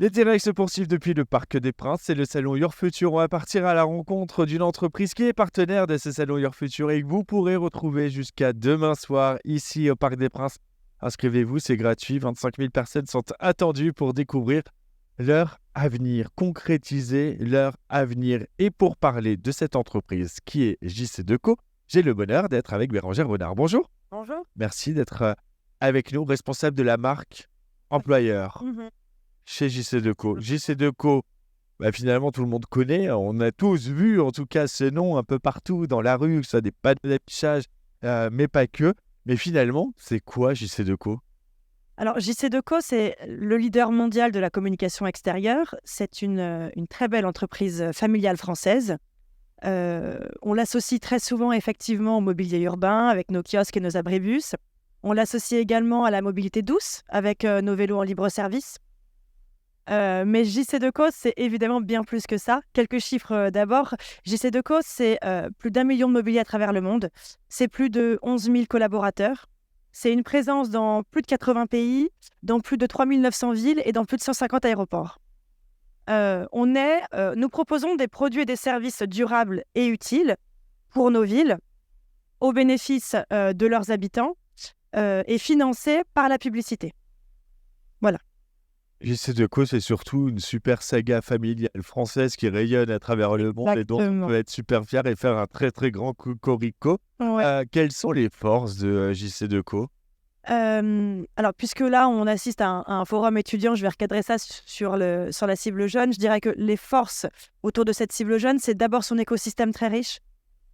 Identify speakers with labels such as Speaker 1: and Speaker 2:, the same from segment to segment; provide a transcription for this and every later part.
Speaker 1: Les directs se poursuivent depuis le Parc des Princes. C'est le salon Your Future. On va partir à la rencontre d'une entreprise qui est partenaire de ce salon Your Future et que vous pourrez retrouver jusqu'à demain soir ici au Parc des Princes. Inscrivez-vous, c'est gratuit. 25 000 personnes sont attendues pour découvrir leur avenir, concrétiser leur avenir. Et pour parler de cette entreprise qui est JC Deco, j'ai le bonheur d'être avec Bérangère Renard. Bonjour.
Speaker 2: Bonjour.
Speaker 1: Merci d'être avec nous, responsable de la marque employeur. Chez JC Deco. JC Deco, finalement, tout le monde connaît. On a tous vu, en tout cas, ce nom un peu partout dans la rue, que ce soit des panneaux d'affichage, mais pas que. Mais finalement, c'est quoi JC Deco?
Speaker 2: Alors, JC Deco, c'est le leader mondial de la communication extérieure. C'est une très belle entreprise familiale française. On l'associe très souvent, effectivement, au mobilier urbain, avec nos kiosques et nos abribus. On l'associe également à la mobilité douce, avec nos vélos en libre-service. Mais JC Deco, c'est évidemment bien plus que ça. Quelques chiffres d'abord. JC Deco, c'est plus d'1 million de mobiliers à travers le monde. C'est plus de 11 000 collaborateurs. C'est une présence dans plus de 80 pays, dans plus de 3 900 villes et dans plus de 150 aéroports. Nous proposons des produits et des services durables et utiles pour nos villes, au bénéfice de leurs habitants et financés par la publicité. Voilà.
Speaker 1: JC Deco, c'est surtout une super saga familiale française qui rayonne à travers le monde.
Speaker 2: Exactement.
Speaker 1: Et dont on peut être super fier et faire un très très grand cocorico.
Speaker 2: Ouais.
Speaker 1: Quelles sont les forces de JC Deco?
Speaker 2: Alors, puisque là, on assiste à un forum étudiant, je vais recadrer ça sur la cible jeune. Je dirais que les forces autour de cette cible jeune, c'est d'abord son écosystème très riche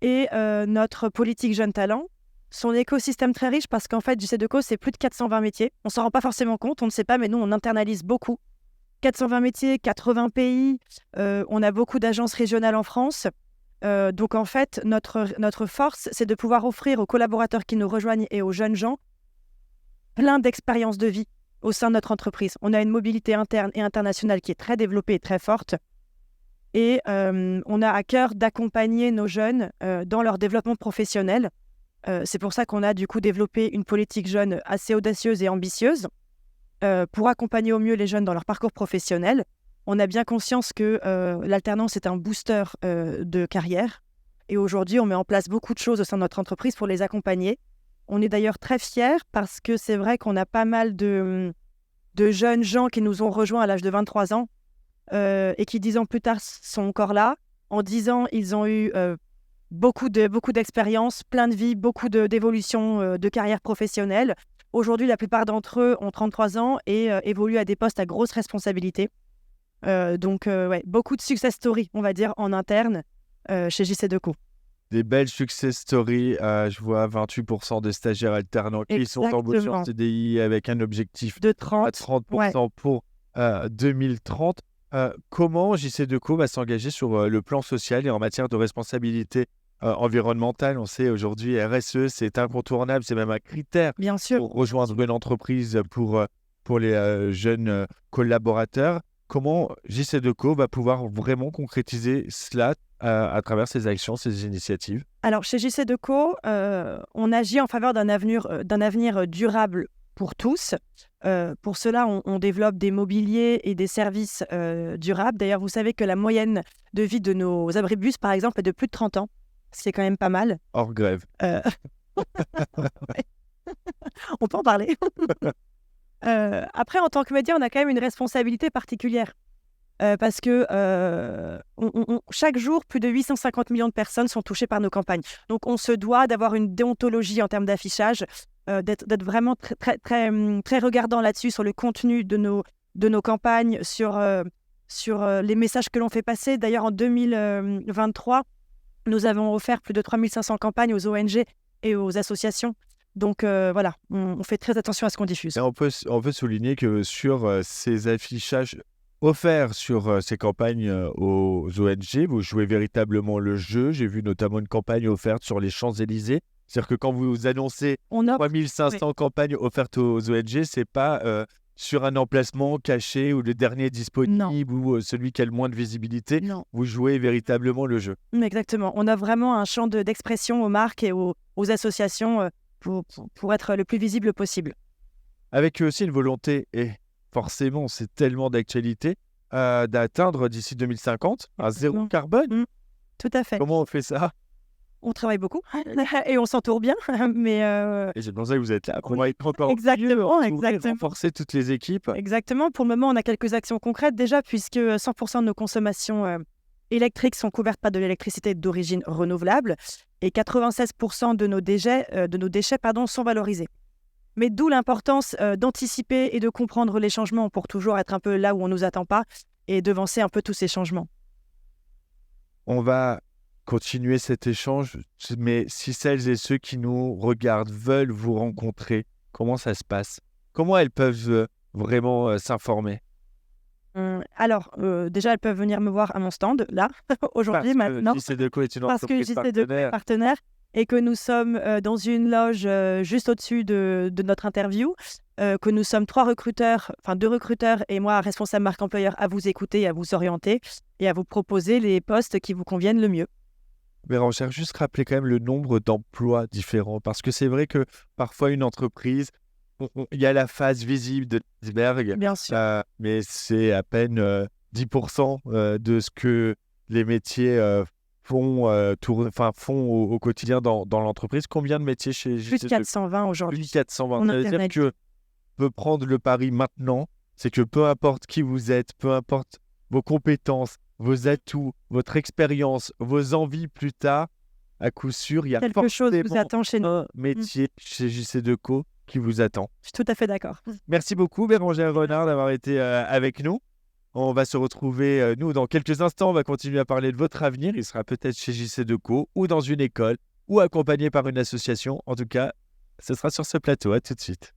Speaker 2: et notre politique jeune talent. Son écosystème très riche parce qu'en fait, JC Deco, c'est plus de 420 métiers. On ne s'en rend pas forcément compte, on ne sait pas, mais nous, on internalise beaucoup. 420 métiers, 80 pays, on a beaucoup d'agences régionales en France. Donc, en fait, notre force, c'est de pouvoir offrir aux collaborateurs qui nous rejoignent et aux jeunes gens plein d'expériences de vie au sein de notre entreprise. On a une mobilité interne et internationale qui est très développée et très forte. Et on a à cœur d'accompagner nos jeunes dans leur développement professionnel. C'est pour ça qu'on a du coup développé une politique jeune assez audacieuse et ambitieuse pour accompagner au mieux les jeunes dans leur parcours professionnel. On a bien conscience que l'alternance est un booster de carrière. Et aujourd'hui, on met en place beaucoup de choses au sein de notre entreprise pour les accompagner. On est d'ailleurs très fiers parce que c'est vrai qu'on a pas mal de jeunes gens qui nous ont rejoints à l'âge de 23 ans et qui 10 ans plus tard sont encore là. En 10 ans, ils ont eu beaucoup d'expériences, plein de vie, beaucoup d'évolutions de carrière professionnelle. Aujourd'hui, la plupart d'entre eux ont 33 ans et évoluent à des postes à grosse responsabilité. Donc, beaucoup de success stories, on va dire, en interne chez JC Deco.
Speaker 1: Des belles success stories. Je vois 28% de stagiaires alternants qui sont embauchés en CDI avec un objectif
Speaker 2: de 30%
Speaker 1: à 30% pour 2030. Comment JC Deco va s'engager sur le plan social et en matière de responsabilité environnementale? On sait aujourd'hui RSE, c'est incontournable, c'est même un critère
Speaker 2: Bien sûr.
Speaker 1: pour rejoindre une entreprise pour les jeunes collaborateurs. Comment JC Deco va pouvoir vraiment concrétiser cela à travers ses actions, ses initiatives?
Speaker 2: Alors, chez JC Deco, on agit en faveur d'un avenir durable pour tous. Pour cela, on développe des mobiliers et des services durables. D'ailleurs, vous savez que la moyenne de vie de nos abribus, par exemple, est de plus de 30 ans. C'est quand même pas mal.
Speaker 1: Hors grève.
Speaker 2: On peut en parler. Après, en tant que média, on a quand même une responsabilité particulière. Parce que chaque jour, plus de 850 millions de personnes sont touchées par nos campagnes. Donc, on se doit d'avoir une déontologie en termes d'affichage, d'être vraiment très regardant là-dessus, sur le contenu de nos campagnes, sur les messages que l'on fait passer. D'ailleurs, en 2023, nous avons offert plus de 3500 campagnes aux ONG et aux associations. Donc voilà, on fait très attention à ce qu'on diffuse.
Speaker 1: Et on peut souligner que sur ces affichages offerts sur ces campagnes aux ONG, vous jouez véritablement le jeu. J'ai vu notamment une campagne offerte sur les Champs-Élysées. C'est-à-dire que quand vous annoncez 3500 campagnes offertes aux ONG, ce n'est pas sur un emplacement caché ou le dernier disponible ou celui qui a le moins de visibilité.
Speaker 2: Non.
Speaker 1: Vous jouez véritablement le jeu.
Speaker 2: Exactement. On a vraiment un champ d'expression aux marques et aux associations pour être le plus visible possible.
Speaker 1: Avec aussi une volonté forcément, c'est tellement d'actualité, d'atteindre d'ici 2050 un zéro carbone.
Speaker 2: Tout à fait.
Speaker 1: Comment on fait ça?
Speaker 2: On travaille beaucoup et on s'entoure bien, mais
Speaker 1: Et c'est pour ça que vous êtes là, pour être encore
Speaker 2: exactement,
Speaker 1: renforcer toutes les équipes.
Speaker 2: Exactement. Pour le moment, on a quelques actions concrètes déjà, puisque 100% de nos consommations électriques sont couvertes par de l'électricité d'origine renouvelable et 96% de nos déchets, sont valorisés. Mais d'où l'importance d'anticiper et de comprendre les changements pour toujours être un peu là où on ne nous attend pas et devancer un peu tous ces changements.
Speaker 1: On va continuer cet échange, mais si celles et ceux qui nous regardent veulent vous rencontrer, comment ça se passe? Comment elles peuvent vraiment s'informer?
Speaker 2: Alors, déjà, elles peuvent venir me voir à mon stand, là, aujourd'hui, maintenant,
Speaker 1: JC Deco est une
Speaker 2: parce que
Speaker 1: entreprise
Speaker 2: JC Deco est partenaire et que nous sommes dans une loge juste au-dessus de notre interview, que nous sommes 2 recruteurs et moi, responsable marque employeur, à vous écouter, à vous orienter et à vous proposer les postes qui vous conviennent le mieux.
Speaker 1: Bérangère, juste rappeler quand même le nombre d'emplois différents, parce que c'est vrai que parfois une entreprise, il y a la face visible de l'iceberg,
Speaker 2: Bien sûr.
Speaker 1: mais c'est à peine 10% de ce que les métiers font au quotidien dans l'entreprise. Combien de métiers chez
Speaker 2: Plus
Speaker 1: JC
Speaker 2: de
Speaker 1: Deco?
Speaker 2: 420 aujourd'hui.
Speaker 1: Plus de 420.
Speaker 2: On
Speaker 1: Ça veut dire
Speaker 2: internet.
Speaker 1: que peut prendre le pari maintenant, c'est que peu importe qui vous êtes, peu importe vos compétences, vos atouts, votre expérience, vos envies plus tard, à coup sûr, il y a
Speaker 2: Quelque chose vous
Speaker 1: forcément
Speaker 2: attend chez nous.
Speaker 1: un métier chez JC Deco qui vous attend.
Speaker 2: Je suis tout à fait d'accord.
Speaker 1: Merci beaucoup, Bérangère Renard, d'avoir été avec nous. On va se retrouver, nous, dans quelques instants. On va continuer à parler de votre avenir. Il sera peut-être chez JC Deco ou dans une école ou accompagné par une association. En tout cas, ce sera sur ce plateau. À tout de suite.